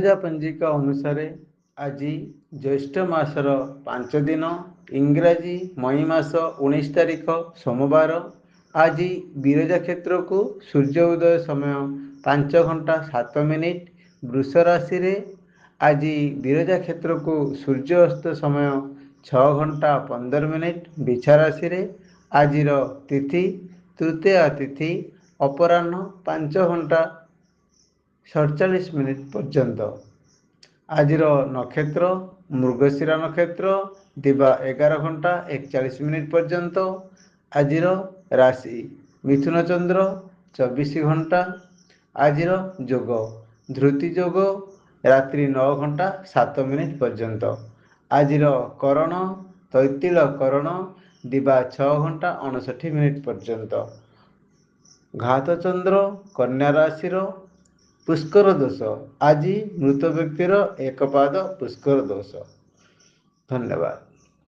ବିରଜା ପଞ୍ଜିକା ଅନୁସାରେ ଆଜି ଜ୍ୟେଷ୍ଠ ମାସର 5 ଦିନ, ଇଂରାଜୀ ମଇ ମାସ 19 ତାରିଖ ସୋମବାର। ଆଜି ବିରଜା କ୍ଷେତ୍ରକୁ ସୂର୍ଯ୍ୟ ଉଦୟ ସମୟ 5 ଘଣ୍ଟା 7 ମିନିଟ୍ ବୃଷ ରାଶିରେ। ଆଜି ବିରଜା କ୍ଷେତ୍ରକୁ ସୂର୍ଯ୍ୟ ଅସ୍ତ ସମୟ 6 ଘଣ୍ଟା 15 ମିନିଟ୍ ବିଛା ରାଶିରେ। ଆଜିର ତିଥି ତୃତୀୟା ତିଥି ଅପରାହ୍ନ 5 ଘଣ୍ଟା 47 ମିନିଟ୍ ପର୍ଯ୍ୟନ୍ତ। ଆଜିର ନକ୍ଷତ୍ର ମୃଗଶିରା ନକ୍ଷତ୍ର ଦିବା 11 ଘଣ୍ଟା 41 ମିନିଟ୍ ପର୍ଯ୍ୟନ୍ତ। ଆଜିର ରାଶି ମିଥୁନ ଚନ୍ଦ୍ର 24 ଘଣ୍ଟା। ଆଜିର ଯୋଗ ଧୃତି ଯୋଗ ରାତ୍ରି 9 ଘଣ୍ଟା 7 ମିନିଟ୍ ପର୍ଯ୍ୟନ୍ତ। ଆଜିର କରଣ ତୈତିଳ କରଣ ଦିବା 6 ଘଣ୍ଟା 59 ମିନିଟ୍ ପର୍ଯ୍ୟନ୍ତ। ଘାତ ଚନ୍ଦ୍ର କନ୍ୟା ରାଶିର ପୁଷ୍କର ଦୋଷ। ଆଜି ମୃତ ବ୍ୟକ୍ତିର 1 ପାଦ ପୁଷ୍କର ଦୋଷ। ଧନ୍ୟବାଦ।